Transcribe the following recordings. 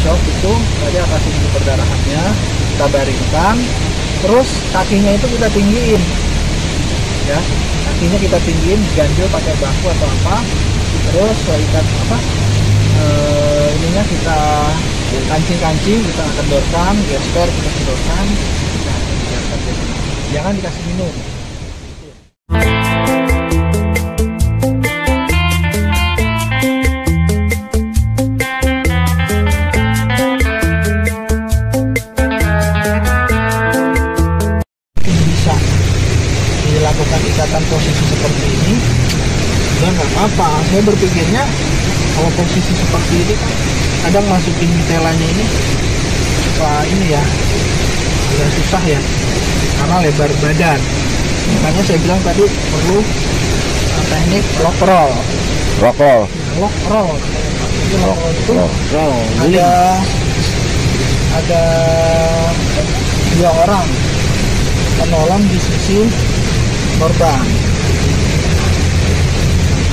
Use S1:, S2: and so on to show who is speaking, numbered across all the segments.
S1: shock itu tadi atas tinggi perdarahannya kita baringkan, terus kakinya itu kita tinggiin ya, kakinya kita tinggiin, ganjil pakai bangku atau apa, terus ikat ininya kita kancing-kancing, kita kendorkan, gesper kita kendorkan, nah biarkan di sini, jangan dikasih minum. Bisa dilakukan ikatan posisi seperti ini, ya nggak apa-apa. Saya berpikirnya kalau posisi seperti ini kan kadang masukin telanya ini suka ini ya, agak susah ya karena lebar badan. Makanya saya bilang tadi perlu teknik lock roll.
S2: Lock roll.
S1: Lock roll. Jadi lock roll itu ada 2 orang penolong di sisi korban.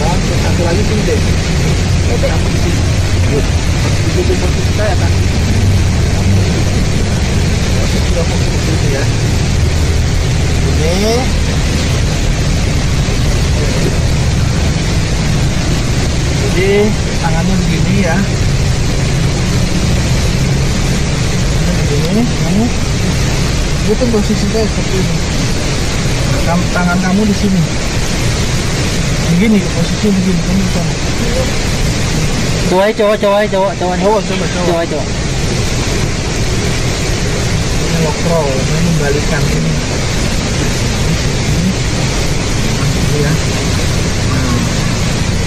S1: Dan satu lagi sini deh. Oke, apa di sini? Begitu seperti saya kan. Sudah fokus itu ya. Ini. Jadi tangannya begini ya. Begini, kamu. Itu posisi saya seperti ini. Nah, tangan kamu di sini. Begini posisinya begini, kamu di sana.
S3: Coba.
S1: Ini lock roll, ini membalikan ini. Ini ya. Nah,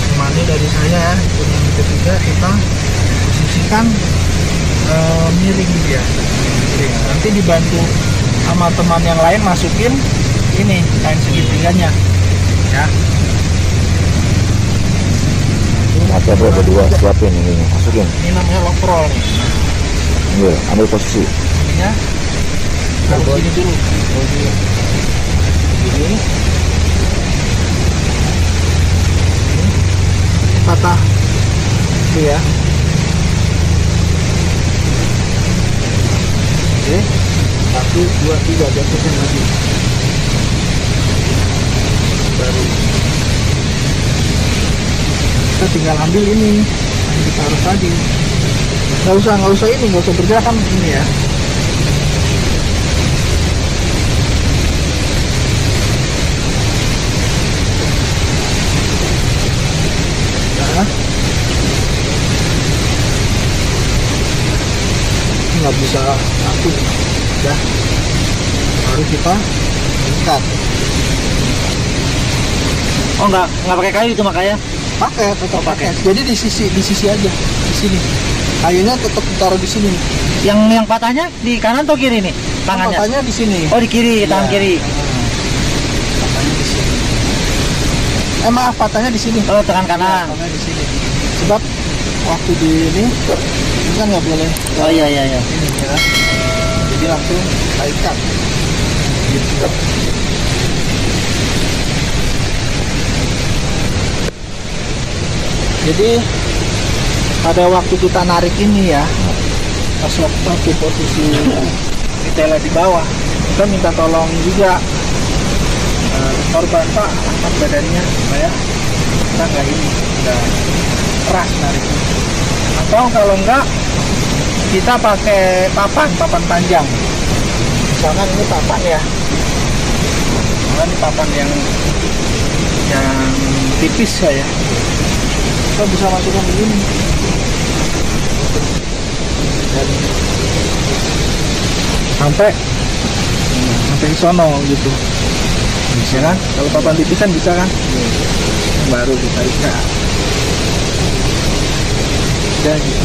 S1: kembali dari saya, yang ketiga kita posisikan miring dia. Miring. Nanti dibantu sama teman yang lain masukin ini kain segitiganya, ya.
S2: Mata berdua siapin ini, masukin.
S1: Ini namanya lock roll nih.
S2: Iya, ambil posisi.
S1: Ininya taruh sini dulu. Ini patah itu ya. Oke, 1, 2, 3 jatuhkan lagi. Baru kita tinggal ambil ini yang ditaruh tadi. Nggak usah bergerak kan ini ya. Nah, nggak bisa satu ya, baru kita ikat.
S3: Oh, nggak pakai kayu itu makanya?
S1: Tetap pakai. Jadi di sisi aja, di sini. Kayunya tetap taruh di sini.
S3: Yang patahnya di kanan atau kiri nih? Tangannya?
S1: Patahnya di sini.
S3: Oh, di kiri, tangan kiri.
S1: Patahnya di sini. Maaf, patahnya di sini.
S3: Oh, tangan kanan.
S1: Patahnya di sini. Sebab waktu di ini kan nggak boleh.
S3: Oh iya.
S1: Ini ya. Jadi langsung kita ikat. Gitu. Jadi pada waktu kita narik ini ya, pas waktu posisi tela di bawah, kita minta tolong juga korban, Pak, angkat badannya supaya kita nggak keras nariknya. Atau kalau enggak, kita pakai papan panjang. Misalkan ini papan ya, ini papan yang tipis ya. Kita bisa masukkan begini dan sampai sono gitu, bisa kan? Kalau papan tipis kan bisa kan? Baru kita ikat dan gitu.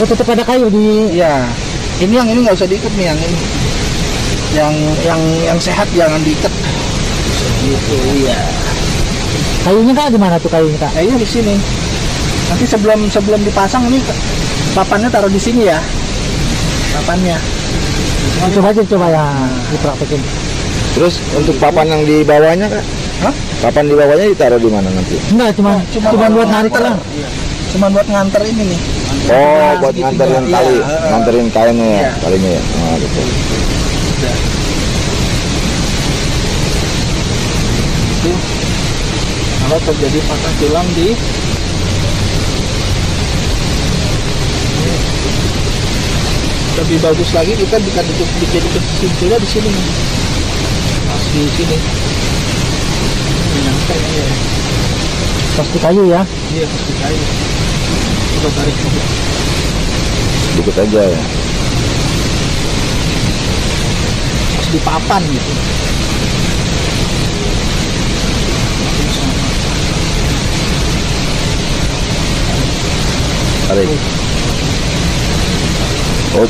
S3: Oh, tetap ada kayu di.
S1: Ya, ini nggak usah diikat nih, yang ini. Yang sehat jangan diikat. Gitu ya.
S3: Kayunya Kak di mana tuh kayunya Kak?
S1: Kayunya di sini. Nanti sebelum dipasang ini papannya taruh di sini ya. Papannya.
S3: Coba ya dipraktekin.
S2: Terus untuk papan yang di bawahnya Kak?
S1: Hah?
S2: Kapan dibawanya ditaruh di mana nanti?
S3: Enggak, cuma buat narik lah.
S1: Iya. Cuman buat nganter ini nih.
S2: Oh, buat
S1: segitiga.
S2: nganterin
S1: Iya,
S2: tali,
S1: heeh.
S2: nganterin kainnya ya,
S1: Iya.
S2: talinya ya. Oh, gitu.
S1: Udah. Itu kalau terjadi patah tulang di lebih bagus lagi kita bisa dijadikan simpulnya di sini nih. Pas di sini. Nyampe ya.
S3: Pasti kayu ya.
S1: Iya pasti kayu. Coba tarik juga.
S2: Sedikit aja ya.
S1: Pas di papan gitu.
S2: Tarik. Oh,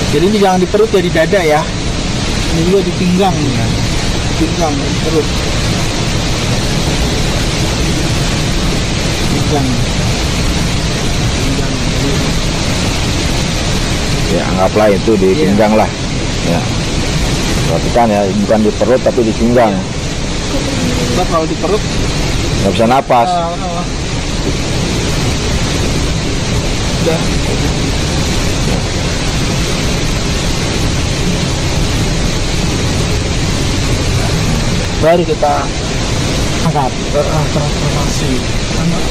S1: Jadi ini jangan di perut ya, di dada ya. Ini juga di pinggang ya. Pinggang di perut. Pinggang. Pinggang.
S2: ya anggaplah itu di
S1: Iya.
S2: pinggang lah. Ya. Perhatikan ya, bukan di perut tapi di pinggang.
S1: Nah, kalau di perut
S2: Nggak bisa napas.
S1: Udah. Baru kita
S3: Angkat.
S1: transformasi.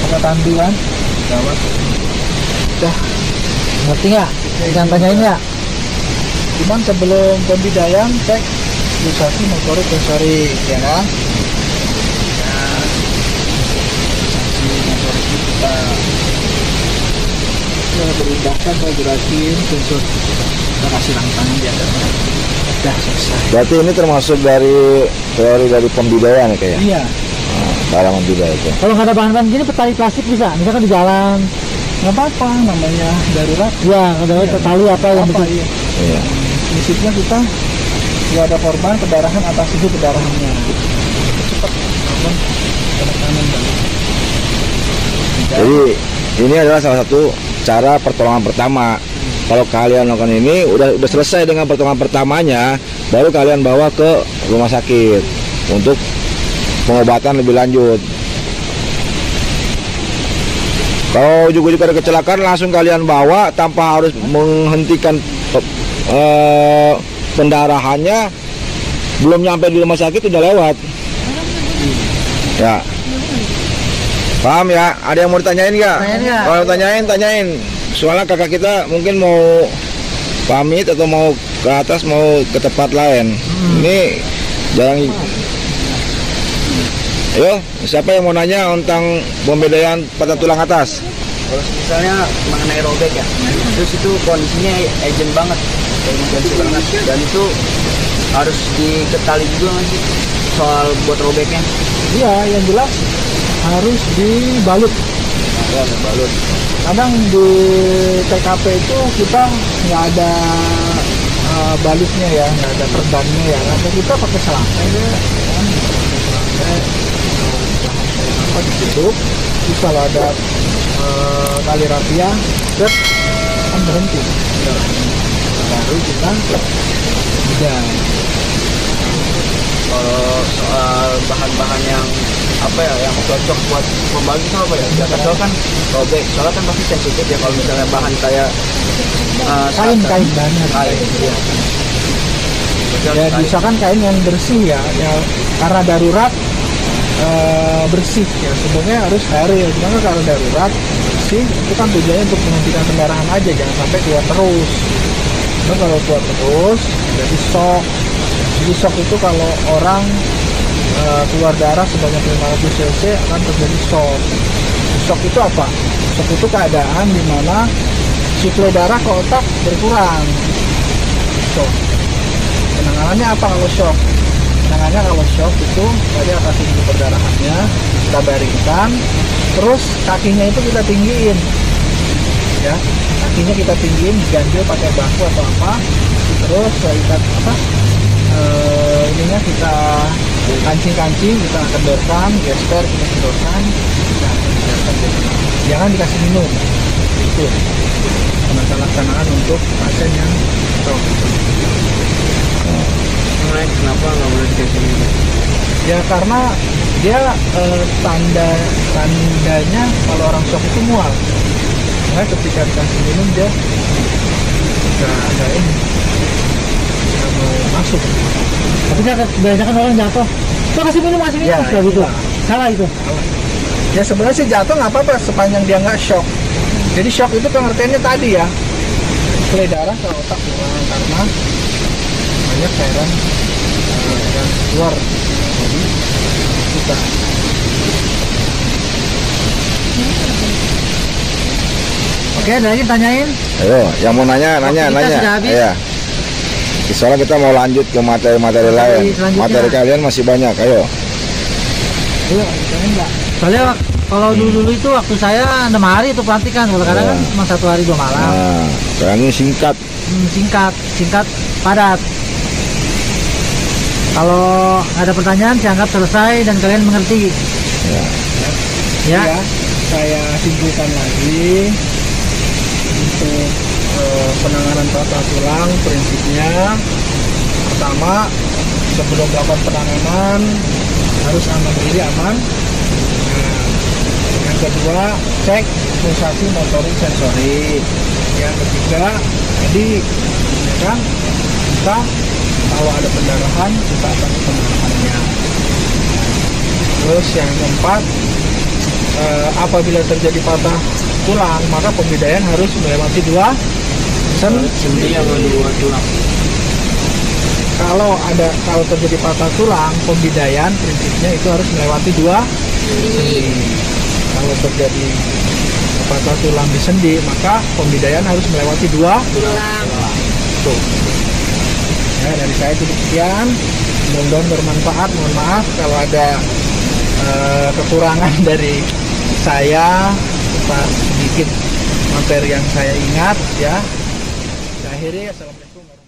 S1: Pakai tanduan. Gawat. Udah.
S3: Ngerti nggak? Jangan tanyain ya.
S1: Cuman sebelum pembidayaan cek pulsasi motorik sensorik ya kan. Pulsasi motorik kita berubahkan atau gerakin sensor kita kasih rangkaian di atasnya. Udah selesai.
S2: Berarti ini termasuk dari teori dari pembidayaan ya kayak.
S1: Iya.
S2: Cara membidaya itu.
S3: Kalau nggak ada bahan-bahan gini, petali plastik bisa. Misalkan di jalan.
S1: Nggak apa-apa namanya darurat.
S3: Ya, ada tali apa yang
S1: Apa
S3: bisa.
S1: iya.
S2: Iya.
S1: Prinsipnya kita kalau ada korban pendarahan atas itu pendarahannya. Cepat apa? Penekanan balik.
S2: Jadi ini adalah salah satu cara pertolongan pertama. Kalau kalian lakukan ini udah selesai dengan pertolongan pertamanya, baru kalian bawa ke rumah sakit untuk pengobatan lebih lanjut. Kalau juga ada kecelakaan langsung kalian bawa tanpa harus menghentikan pendarahannya, belum nyampe di rumah sakit udah lewat. Ya. Paham ya? Ada yang mau ditanyain nggak?
S3: Tanyain nggak?
S2: Kalau tanyain. Soalnya kakak kita mungkin mau pamit atau mau ke atas, mau ke tempat lain. Ini jarang. Ayo, siapa yang mau nanya tentang pembedaan patah tulang atas?
S4: Kalau misalnya mengenai robek ya, terus itu kondisinya agent banget, emergency banget, dan itu harus diketali juga nggak sih soal buat robeknya?
S1: Iya, yang jelas harus dibalut.
S4: Ya, balut.
S1: Kadang di TKP itu kita nggak ada balutnya ya, nggak ada perbannya ya. Nanti kita pakai selangkah aja, apa ditutup. Terus kalau ada tali rafia, set kan berhenti. Baru kita udah.
S4: Kalau soal bahan-bahan yang apa ya, yang cocok buat pembalut itu apa ya? Biasa soal kan robek, soalnya kan pasti sensitif ya kalau misalnya bahan kayak
S1: Kain bahannya.
S4: kain, iya.
S1: Ya misalkan kain yang bersih ya karena darurat bersih ya, sebenarnya harus steril. Cuma kalau darurat bersih itu kan tujuannya untuk menghentikan pendarahan aja, jangan sampai keluar terus. Cuma kalau keluar terus jadi shock. Jadi shock itu kalau orang keluar darah sebanyak 500 cc akan terjadi shock. Shock itu apa? Shock itu keadaan di mana suplai darah ke otak berkurang. Shock. Penanganannya apa kalau shock? Penanganannya kalau shock itu tadi akan tinggi perdarahannya, kita baringkan, terus kakinya itu kita tinggiin, ya, kakinya kita tinggiin, diganjel pakai bangku atau apa, terus ikat apa? Ininya kita kancing-kancing, kita kendorkan, gesper, kita kendorkan, jangan dikasih minum. Itu penata-laksanaan untuk pasien yang shock.
S4: naik, kenapa nggak boleh dikasih minum?
S1: Ya karena dia tandanya kalau orang shock itu mual. Nah ketika dikasih minum dia nggak ini, nggak mau masuk.
S3: Tapi kebanyakan orang jatuh. Tuh kasih minum
S1: Ya,
S3: sudah gitu.
S1: itulah.
S3: Salah itu.
S1: Ya sebenarnya sih jatuh nggak apa-apa sepanjang dia nggak shock. Jadi shock itu pengertiannya tadi ya, suplai darah ke otak kurang karena banyak cairan yang keluar. Jadi kita
S3: Oke, ada lagi tanyain.
S2: Ayo, yang mau nanya,
S3: Waktu kita
S2: nanya.
S3: sudah habis.
S2: Iya. Soalnya kita mau lanjut ke materi-materi lain.
S3: selanjutnya.
S2: Materi kalian masih banyak. Ayo.
S1: iya misalnya nggak.
S3: Soalnya kalau dulu itu waktu saya 6 hari itu pelantikan, kalau kadang kan
S2: Iya.
S3: cuma 1 hari 2 malam.
S2: Nah, sekarang ini singkat.
S3: Singkat, padat. Kalau ada pertanyaan, saya anggap selesai dan kalian mengerti.
S2: Ya.
S3: Ya.
S1: Ya, saya simpulkan lagi untuk penanganan patah tulang prinsipnya pertama sebelum melakukan penanganan harus aman diri aman. Nah, yang kedua cek pulsasi motorik sensorik. Yang ketiga tadi ya kan kita kalau ada pendarahan kita akan penanganannya. Terus yang keempat apabila terjadi patah tulang maka pembidaian harus melewati 2
S4: Sendi sama 2 tulang.
S1: Kalau terjadi patah tulang pembidaian prinsipnya itu harus melewati 2 sendi. Kalau terjadi patah tulang di sendi maka pembidaian harus melewati 2 tulang. Tuh. Ya, dari saya itu sekian. Mudah-mudahan bermanfaat. Mohon maaf kalau ada kekurangan dari saya sedikit materi yang saya ingat ya. Saya akhiri. Assalamualaikum warahmatullahi wabarakatuh.